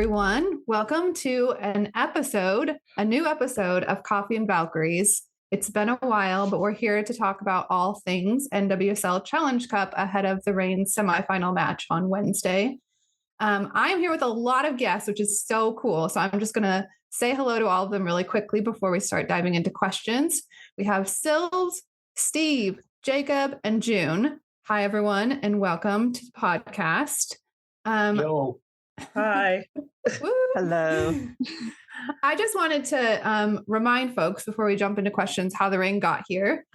everyone. Welcome to a new episode of Coffee and Valkyries. It's been a while, but we're here to talk about all things NWSL Challenge Cup ahead of the Reign semifinal match on Wednesday. I am here with a lot of guests, which is so cool. So I'm just going to say hello to all of them really quickly before we start diving into questions. We have Sylvs, Steve, Jacob, and June. Hi, everyone, and welcome to the podcast. Yo. Hi. Hello. I just wanted to remind folks before we jump into questions how the Reign got here.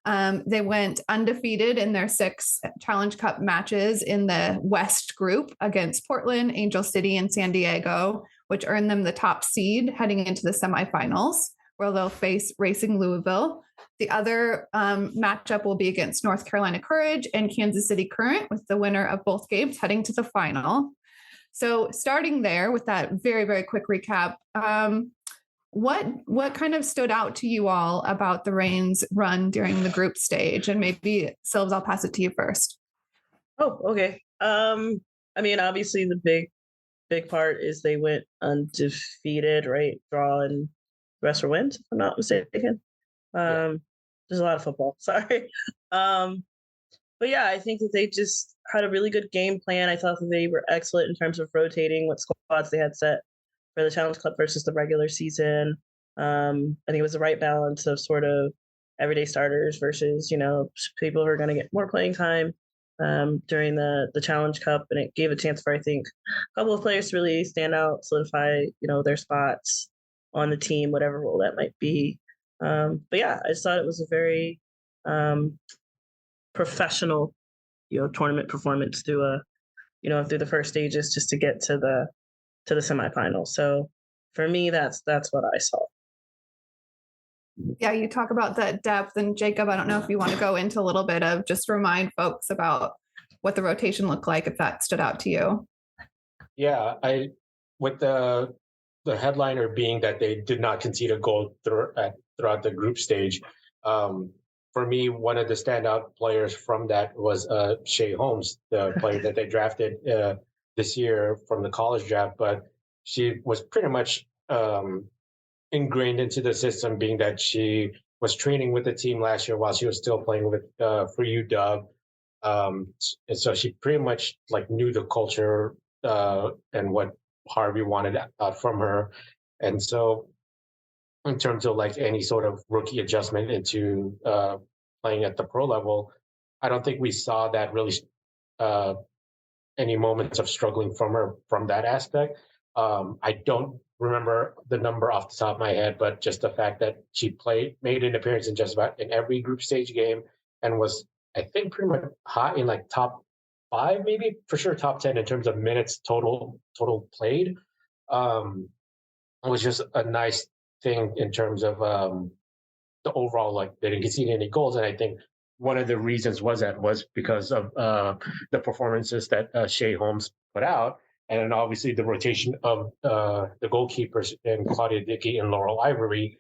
They went undefeated in their 6 Challenge Cup matches in the West group against Portland, Angel City, and San Diego, which earned them the top seed heading into the semifinals, where they'll face Racing Louisville. The other matchup will be against North Carolina Courage and Kansas City Current, with the winner of both games heading to the final. So starting there with that very, very quick recap, what kind of stood out to you all about the Reign's run during the group stage? And maybe, Sylvs, I'll pass it to you first. Oh, okay. Obviously the big part is they went undefeated, right? Draw and the rest were wins, if I'm not mistaken. There's a lot of football, sorry. But yeah, I think that they just had a really good game plan. I thought that they were excellent in terms of rotating what squads they had set for the Challenge Cup versus the regular season. I think it was the right balance of sort of everyday starters versus, people who are going to get more playing time during the Challenge Cup. And it gave a chance for, I think, a couple of players to really stand out, solidify, their spots on the team, whatever role that might be. But yeah, I just thought it was a very professional, tournament performance through the first stages just to get to the semifinal. So for me, that's what I saw. Yeah, you talk about that depth, and Jacob, I don't know if you want to go into a little bit of just remind folks about what the rotation looked like, if that stood out to you. Yeah, with the headliner being that they did not concede a goal throughout the group stage. For me, one of the standout players from that was Shea Holmes, the player that they drafted this year from the college draft. But she was pretty much ingrained into the system, being that she was training with the team last year while she was still playing with for UW. And so she pretty much knew the culture and what Harvey wanted from her. And so in terms of any sort of rookie adjustment into playing at the pro level, I don't think we saw that really any moments of struggling from her from that aspect. I don't remember the number off the top of my head, but just the fact that she made an appearance in just about in every group stage game and was, I think, pretty much high in top 5, maybe for sure top 10 in terms of minutes total played. It was just a nice thing in terms of the overall, they didn't concede any goals. And I think one of the reasons was because of the performances that Shea Holmes put out. And then obviously the rotation of the goalkeepers in Claudia Dickey and Laurel Ivory,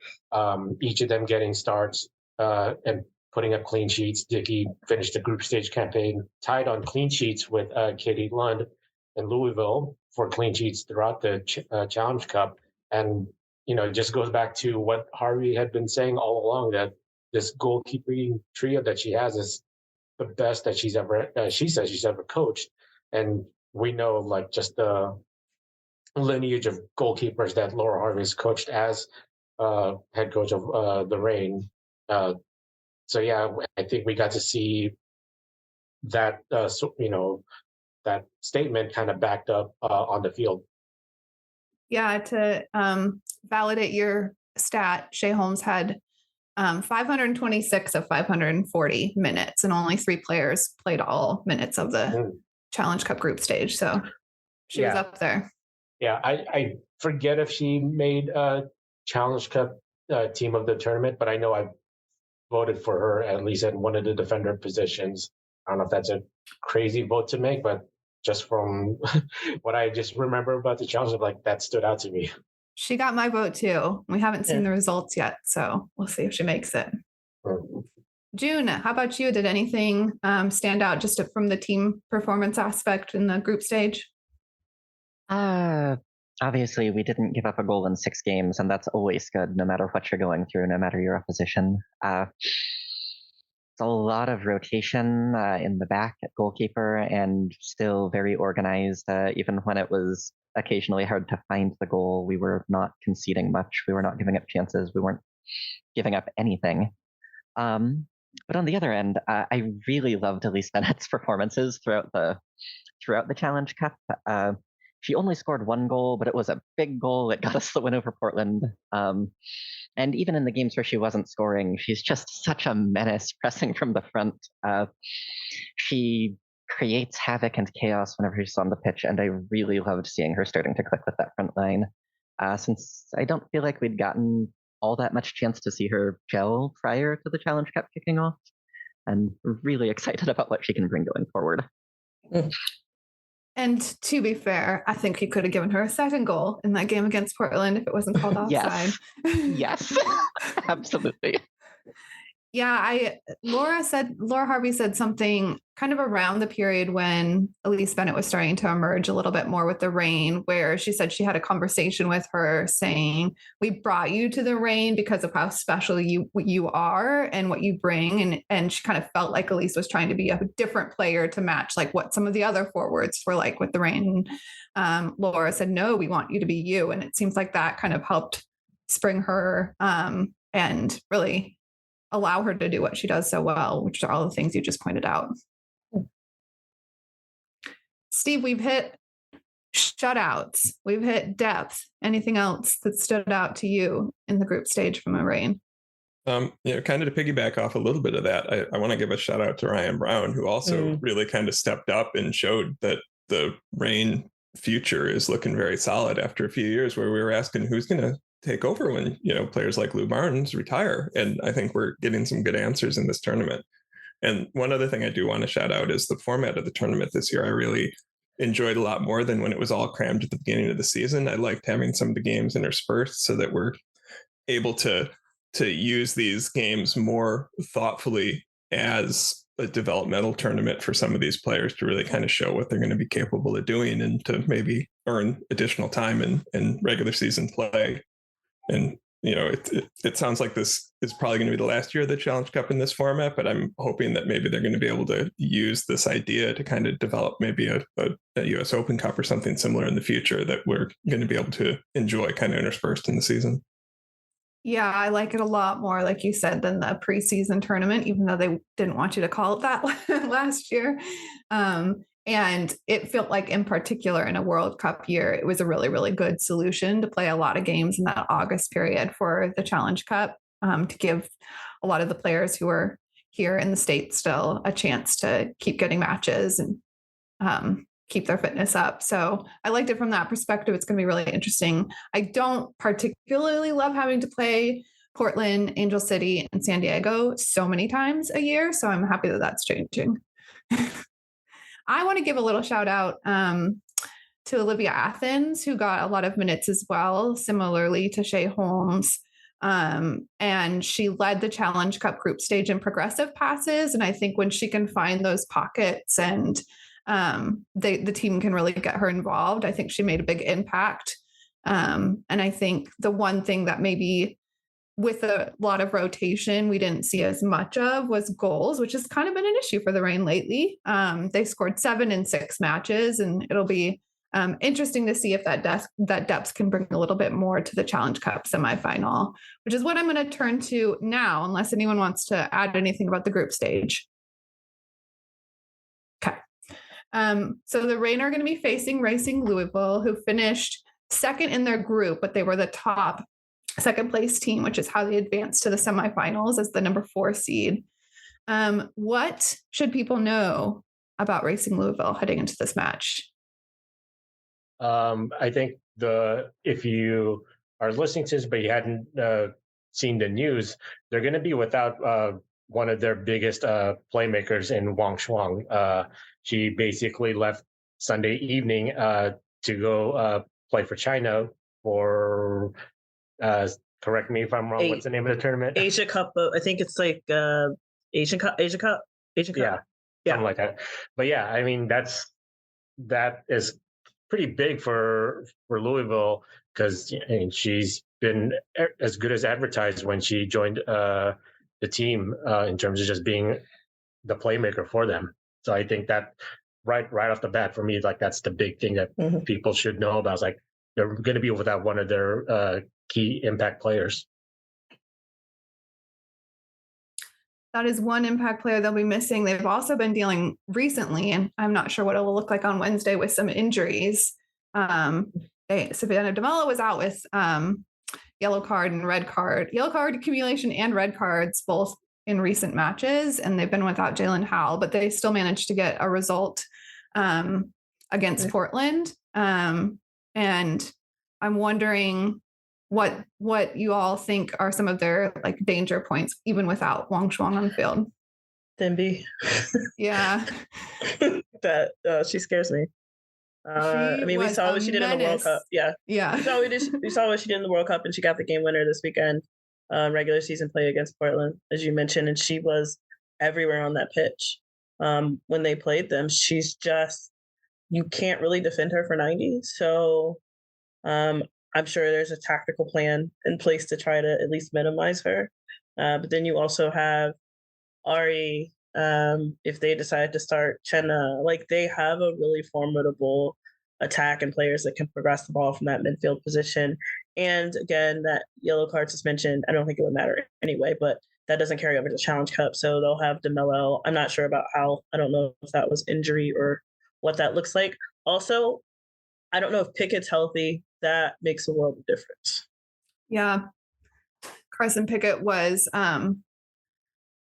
each of them getting starts and putting up clean sheets. Dickey finished the group stage campaign tied on clean sheets with Katie Lund in Louisville for clean sheets throughout the Challenge Cup. And, it just goes back to what Harvey had been saying all along, that this goalkeeping trio that she has is the best that she says she's ever coached. And we know just the lineage of goalkeepers that Laura Harvey has coached as head coach of the Reign. So yeah, I think we got to see that that statement kind of backed up on the field. Yeah, to validate your stat, Shea Holmes had 526 of 540 minutes, and only 3 players played all minutes of the Challenge Cup group stage. So she was up there. Yeah, I forget if she made Challenge Cup team of the tournament, but I know I voted for her at least at one of the defender positions. I don't know if that's a crazy vote to make, but just from what I just remember about the challenge, that stood out to me. She got my vote too. We haven't seen the results yet, so we'll see if she makes it. June, how about you? Did anything stand out just from the team performance aspect in the group stage? obviously, we didn't give up a goal in 6 games, and that's always good, no matter what you're going through, no matter your opposition. It's a lot of rotation in the back at goalkeeper, and still very organized. Even when it was occasionally hard to find the goal, we were not conceding much. We were not giving up chances. We weren't giving up anything. But on the other end, I really loved Elise Bennett's performances throughout the Challenge Cup. She only scored 1 goal, but it was a big goal. It got us the win over Portland. And even in the games where she wasn't scoring, she's just such a menace pressing from the front. She creates havoc and chaos whenever she's on the pitch, and I really loved seeing her starting to click with that front line. Since I don't feel like we'd gotten all that much chance to see her gel prior to the Challenge Cup kicking off. I'm really excited about what she can bring going forward. And to be fair, I think he could have given her a second goal in that game against Portland if it wasn't called offside. Yes, absolutely. Yeah, Laura Harvey said something kind of around the period when Elise Bennett was starting to emerge a little bit more with the Reign, where she said she had a conversation with her saying, we brought you to the Reign because of how special you are and what you bring. And she kind of felt like Elise was trying to be a different player to match like what some of the other forwards were like with the Reign. Laura said, no, we want you to be you. And it seems like that kind of helped spring her and really allow her to do what she does so well, which are all the things you just pointed out. Steve, we've hit shutouts. We've hit depth. Anything else that stood out to you in the group stage from a Reign? Kind of to piggyback off a little bit of that, I want to give a shout out to Ryan Brown, who also really kind of stepped up and showed that the Reign future is looking very solid after a few years where we were asking who's going to take over when players like Lou Barnes retire, and I think we're getting some good answers in this tournament. And one other thing I do want to shout out is the format of the tournament this year. I really enjoyed a lot more than when it was all crammed at the beginning of the season. I liked having some of the games interspersed so that we're able to use these games more thoughtfully as a developmental tournament for some of these players to really kind of show what they're going to be capable of doing and to maybe earn additional time in regular season play. And, it sounds like this is probably going to be the last year of the Challenge Cup in this format, but I'm hoping that maybe they're going to be able to use this idea to kind of develop maybe a US Open Cup or something similar in the future that we're going to be able to enjoy kind of interspersed in the season. Yeah, I like it a lot more, like you said, than the preseason tournament, even though they didn't want you to call it that last year. And it felt like, in particular, in a World Cup year, it was a really, really good solution to play a lot of games in that August period for the Challenge Cup, to give a lot of the players who are here in the States still a chance to keep getting matches and keep their fitness up. So I liked it from that perspective. It's going to be really interesting. I don't particularly love having to play Portland, Angel City, and San Diego so many times a year. So I'm happy that that's changing. I want to give a little shout out to Olivia Athens, who got a lot of minutes as well, similarly to Shea Holmes. And she led the Challenge Cup group stage in progressive passes. And I think when she can find those pockets and the team can really get her involved, I think she made a big impact. And I think the one thing that maybe with a lot of rotation we didn't see as much of was goals, which has kind of been an issue for the Reign lately. They scored 7 in 6 matches, and it'll be interesting to see if that depth can bring a little bit more to the Challenge Cup semifinal, which is what I'm going to turn to now, unless anyone wants to add anything about the group stage. Okay. So the Reign are going to be facing Racing Louisville, who finished second in their group, but they were the top second place team, which is how they advanced to the semifinals as the number 4 seed. What should people know about Racing Louisville heading into this match? I think if you are listening to this, but you hadn't seen the news, they're going to be without one of their biggest playmakers in Wang Shuang. She basically left Sunday evening to go play for China for, correct me if I'm wrong, what's the name of the tournament? Asia Cup. I think it's like Asia Cup. Yeah, something like that. But yeah, I mean, that is pretty big for Louisville because she's been as good as advertised when she joined the team in terms of just being the playmaker for them. So I think that right off the bat for me, like that's the big thing that people should know about. It's like they're going to be without one of their key impact players. That is one impact player they'll be missing. They've also been dealing recently, and I'm not sure what it will look like on Wednesday with some injuries. Sylvia Bullock was out with yellow card accumulation and red cards both in recent matches, and they've been without Jalen Howell, but they still managed to get a result against Portland. And I'm wondering what you all think are some of their like danger points, even without Wang Shuang on the field. Themby. Yeah. That she scares me. We saw what she did in the World Cup. Yeah. We saw what she did in the World Cup, and she got the game winner this weekend. Regular season play against Portland, as you mentioned, and she was everywhere on that pitch. When they played them, she's just, you can't really defend her for 90. So I'm sure there's a tactical plan in place to try to at least minimize her. But then you also have Ari, if they decide to start Chenna, like they have a really formidable attack and players that can progress the ball from that midfield position. And again, that yellow card suspension, I don't think it would matter anyway, but that doesn't carry over to Challenge Cup. So they'll have DeMello. I'm not sure about how. I don't know if that was injury or what that looks like. Also, I don't know if Pickett's healthy. That makes a world of difference. Yeah. Carson Pickett was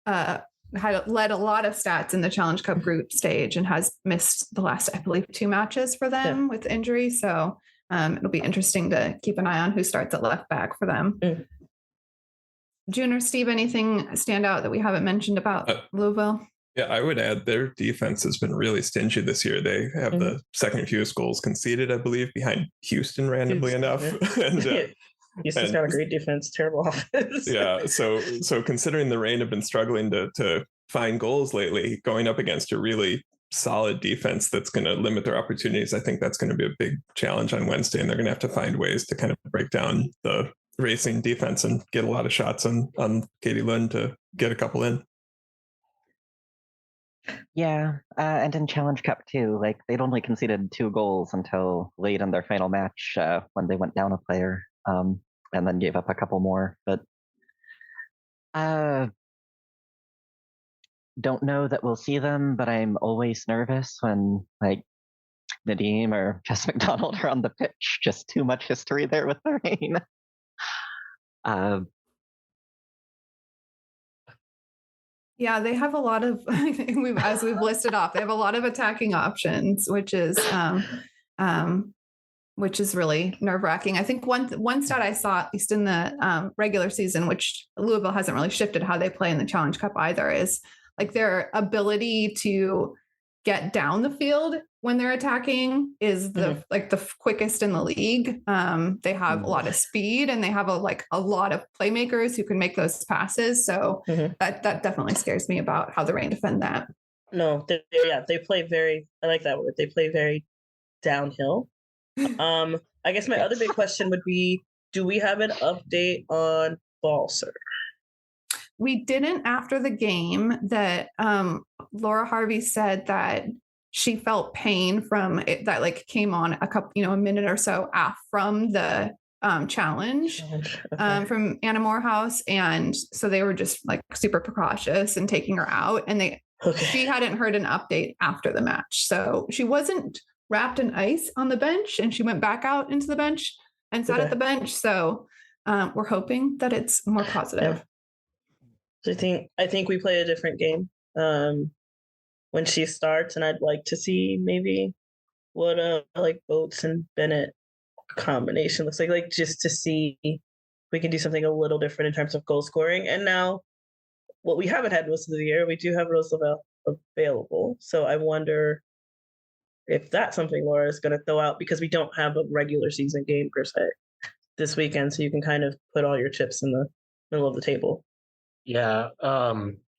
led a lot of stats in the Challenge Cup group stage and has missed the last, I believe, 2 matches for them with injury. So it'll be interesting to keep an eye on who starts at left back for them. June or Steve, anything stand out that we haven't mentioned about Louisville? Yeah, I would add their defense has been really stingy this year. They have the second fewest goals conceded, I believe, behind Houston randomly enough. And Houston's got a great defense, terrible offense. Yeah, so considering the Reign have been struggling to find goals lately, going up against a really solid defense that's going to limit their opportunities, I think that's going to be a big challenge on Wednesday, and they're going to have to find ways to kind of break down the racing defense and get a lot of shots on Katie Lund to get a couple in. Yeah, and in Challenge Cup too, like they'd only conceded 2 goals until late in their final match when they went down a player, and then gave up a couple more. But don't know that we'll see them, but I'm always nervous when like Nadim or Jess McDonald are on the pitch. Just too much history there with the Reign. Yeah, they have a lot of, as we've listed off, they have a lot of attacking options, which is really nerve-wracking. I think one stat I saw, at least in the regular season, which Louisville hasn't really shifted how they play in the Challenge Cup either, is like their ability to get down the field when they're attacking is the quickest in the league. They have a lot of speed, and they have a lot of playmakers who can make those passes. So that definitely scares me about how the Reign defend that. No, they play very, I like that word. They play very downhill. I guess my other big question would be, do we have an update on Balser? We didn't after the game. That Laura Harvey said that she felt pain from it that like came on a minute or so from the challenge from Anna Morehouse, and so they were just like super precautious and taking her out, and she hadn't heard an update after the match, so she wasn't wrapped in ice on the bench, and she went back out into the bench and sat at the bench. So we're hoping that it's more positive. Yeah. So I think we play a different game when she starts, and I'd like to see maybe what Boats and Bennett combination looks like just to see if we can do something a little different in terms of goal scoring. And now, what we haven't had most of the year, we do have Rose Lavelle available. So I wonder if that's something Laura is going to throw out, because we don't have a regular season game per se this weekend, so you can kind of put all your chips in the middle of the table. Yeah.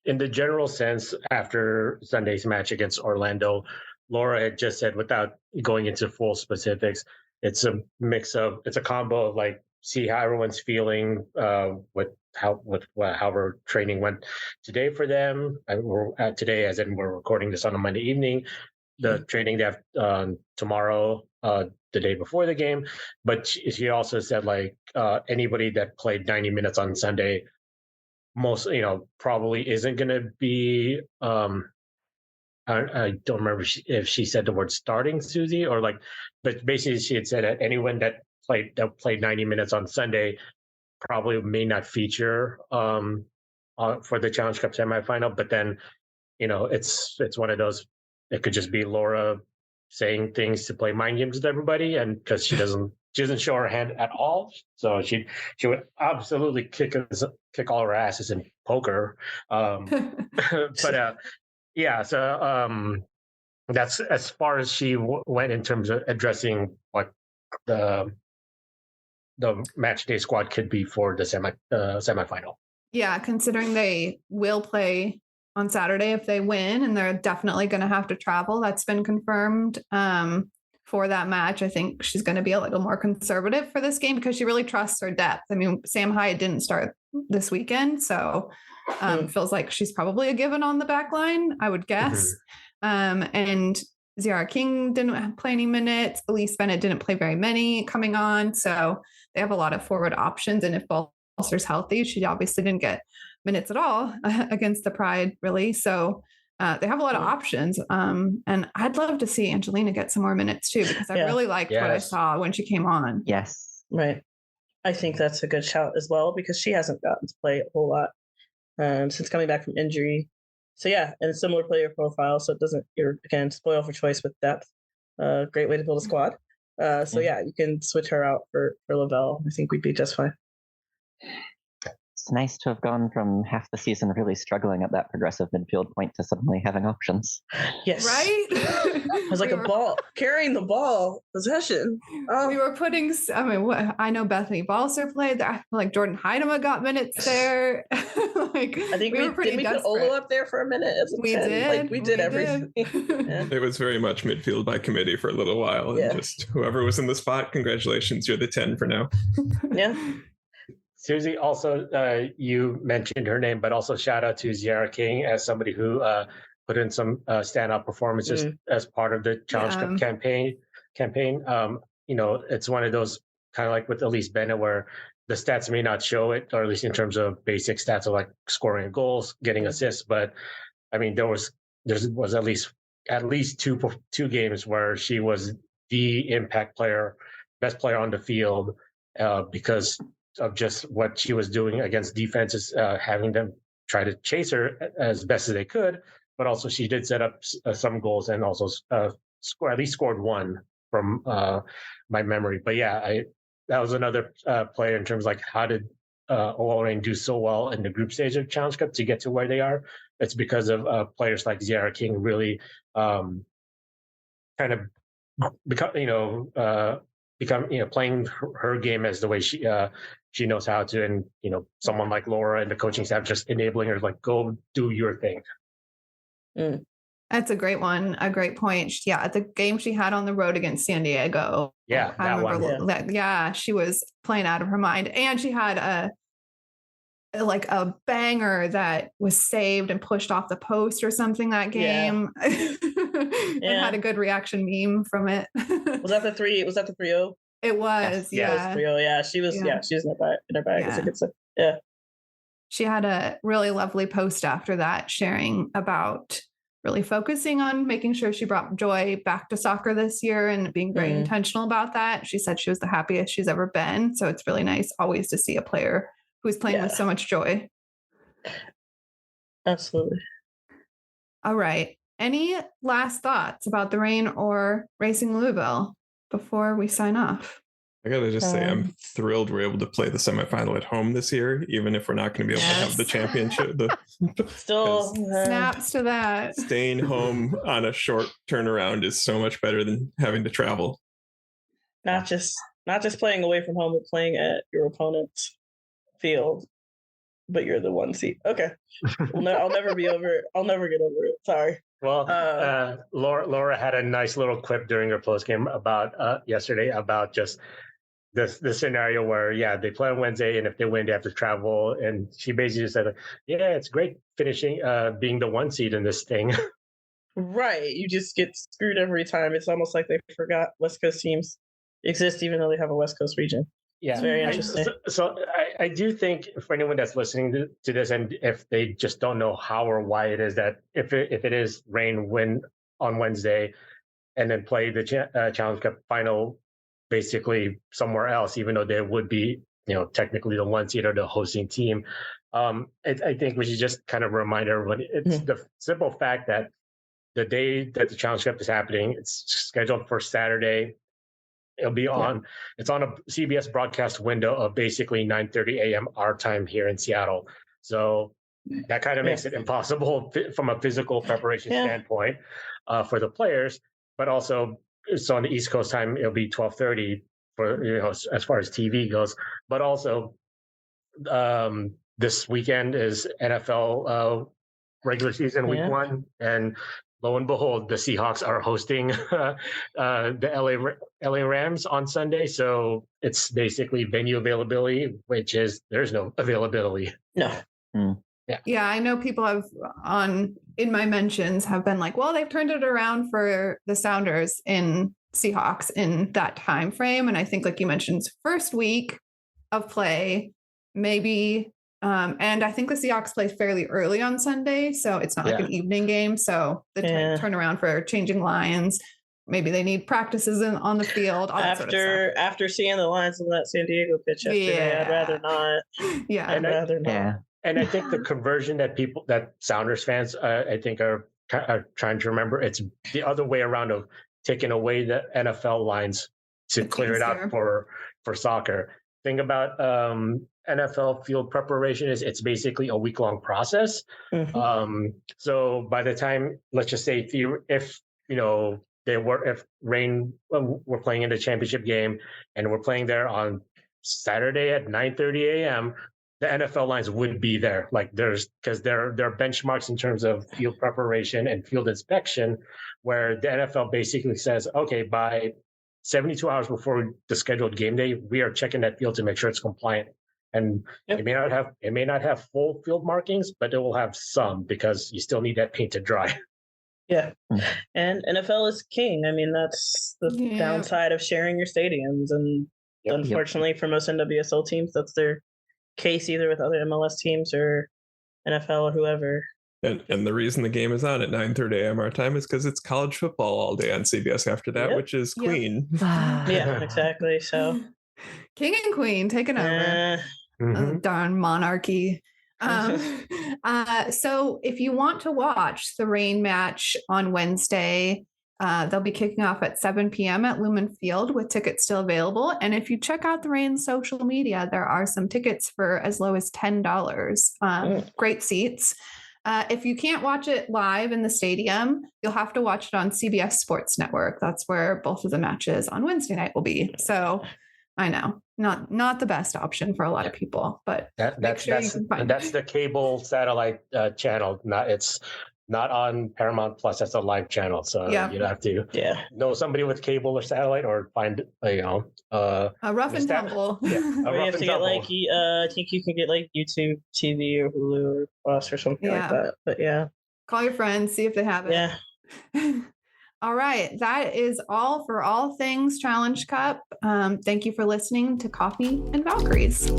In the general sense, after Sunday's match against Orlando, Laura had just said, without going into full specifics, it's a combo of like, see how everyone's feeling with however training went today for them. We're today, as in we're recording this on a Monday evening. The training they have tomorrow, the day before the game. But she also said like anybody that played 90 minutes on Sunday, most probably isn't going to be. I don't remember if she said the word starting, Susie, or like, but basically she had said that anyone that played 90 minutes on Sunday probably may not feature for the Challenge Cup semifinal. But then, it's one of those. It could just be Laura saying things to play mind games with everybody, and because she doesn't show her hand at all, so she would absolutely kick all her asses in poker. But yeah, so that's as far as she went in terms of addressing what the match day squad could be for the semifinal. Yeah, considering they will play on Saturday if they win, and they're definitely going to have to travel. That's been confirmed for that match. I think she's going to be a little more conservative for this game because she really trusts her depth. I mean, Sam Hyde didn't start this weekend, so feels like she's probably a given on the back line, I would guess. And Ziara King didn't play any minutes. Elise Bennett didn't play very many coming on. So they have a lot of forward options. And if Balser's healthy, she obviously didn't get minutes at all against the Pride, really. So they have a lot of options. And I'd love to see Angelina get some more minutes too, because I really liked what I saw when she came on. Yes. Right. I think that's a good shout as well, because she hasn't gotten to play a whole lot since coming back from injury. So yeah, and a similar player profile, so it doesn't, again, spoil for choice with depth. Great way to build a squad. So yeah, you can switch her out for Lavelle. I think we'd be just fine. It's nice to have gone from half the season really struggling at that progressive midfield point to suddenly having options. Yes. Right? It was like a ball, carrying the ball, possession. Oh. We were putting, I know Bethany Balser played there. I feel like Jordan Heidema got minutes there. Like, I think we put Olo up there for a minute. We did. Like, we did everything. Yeah. It was very much midfield by committee for a little while. And just whoever was in the spot, congratulations, you're the 10 for now. Yeah. Susie, also, you mentioned her name, but also shout out to Ziara King as somebody who put in some standout performances as part of the Challenge Cup campaign. It's one of those kind of like with Elise Bennett, where the stats may not show it, or at least in terms of basic stats of like scoring goals, getting assists. But I mean, there was at least two games where she was the impact player, best player on the field, because of just what she was doing against defenses, having them try to chase her as best as they could. But also she did set up some goals and also scored one from my memory. But yeah, that was another player in terms of like, how did OL Reign do so well in the group stage of Challenge Cup to get to where they are? It's because of players like Ziara King really kind of become playing her game as the way she knows how to, and someone like Laura and the coaching staff just enabling her, like, go do your thing. That's a great one. A great point. Yeah, the game she had on the road against San Diego. Yeah, I remember that. She was playing out of her mind, and she had a banger that was saved and pushed off the post or something that game. And had a good reaction meme from it. Was that the 3-0? It was. Yes. Yeah, it was 3-0. Yeah, she was. Yeah, she was in her bag. Yeah. It's a good stuff. Yeah. She had a really lovely post after that, sharing about really focusing on making sure she brought joy back to soccer this year and being very intentional about that. She said she was the happiest she's ever been. So it's really nice always to see a player who's playing with so much joy. Absolutely. All right. Any last thoughts about the Reign or Racing Louisville before we sign off? I gotta just say, I'm thrilled we're able to play the semifinal at home this year, even if we're not going to be able to have the championship. Still snaps to that. Staying home on a short turnaround is so much better than having to travel. Not just playing away from home, but playing at your opponent's field but you're the 1 seed. Okay. Well, I'll never be over it. I'll never get over it. Sorry. Well, Laura had a nice little quip during her post game about yesterday about just the scenario where they play on Wednesday, and if they win, they have to travel. And she basically just said, "Yeah, it's great finishing being the 1 seed in this thing." Right. You just get screwed every time. It's almost like they forgot West Coast teams exist, even though they have a West Coast region. Yeah, it's very interesting. So I do think for anyone that's listening to this, and if they just don't know how or why it is that if it is Reign win on Wednesday and then play the Challenge Cup final basically somewhere else, even though they would be technically the 1 seed or the hosting team, I think we should just kind of remind everyone it's the simple fact that the day that the Challenge Cup is happening, it's scheduled for Saturday. It'll be on. It's on a CBS broadcast window of basically 9:30 a.m. our time here in Seattle. So that kind of makes it impossible from a physical preparation standpoint for the players. But also, so on the East Coast time, it'll be 12:30 for as far as TV goes. But also, this weekend is NFL regular season week 1, and lo and behold, the Seahawks are hosting the LA Rams on Sunday. So it's basically venue availability, which is there's no availability. No. Yeah, I know people have in my mentions have been like, well, they've turned it around for the Sounders in Seahawks in that time frame. And I think, like you mentioned, first week of play, maybe. And I think the Seahawks play fairly early on Sunday, so it's not like an evening game. So the turnaround for changing lines, maybe they need practices on the field. All that sort of stuff. After seeing the lines of that San Diego pitch yesterday, I'd rather not. Yeah, I'd rather not. And I think the conversion that Sounders fans, I think are trying to remember, it's the other way around of taking away the NFL lines to clear it out for soccer. Thing about NFL field preparation is it's basically a week-long process. So by the time, let's just say if Reign were playing in the championship game and we're playing there on Saturday at 9:30 a.m., the NFL lines would be there. Like because there are benchmarks in terms of field preparation and field inspection, where the NFL basically says, okay, by 72 hours before the scheduled game day, we are checking that field to make sure it's compliant. And it may not have full field markings, but it will have some because you still need that paint to dry. Yeah. And NFL is king. I mean, that's the downside of sharing your stadiums. And unfortunately for most NWSL teams, that's their case, either with other MLS teams or NFL or whoever. And the reason the game is on at 9:30 a.m. our time is because it's college football all day on CBS after that, which is Queen. Yeah, exactly. So King and Queen taking over. Darn monarchy. So if you want to watch the Reign match on Wednesday, they'll be kicking off at 7 p.m. at Lumen Field with tickets still available. And if you check out the Reign social media, there are some tickets for as low as $10. Great seats. If you can't watch it live in the stadium, you'll have to watch it on CBS Sports Network. That's where both of the matches on Wednesday night will be. So I know, not the best option for a lot of people, but that's the cable satellite channel. It's not on Paramount Plus. That's a live channel, so you'd have to know somebody with cable or satellite, or find a rough and tumble. I think you can get like YouTube TV or Hulu or Plus or something like that. But call your friends, see if they have it. Yeah. All right. That is all for all things Challenge Cup. Thank you for listening to Coffee and Valkyries.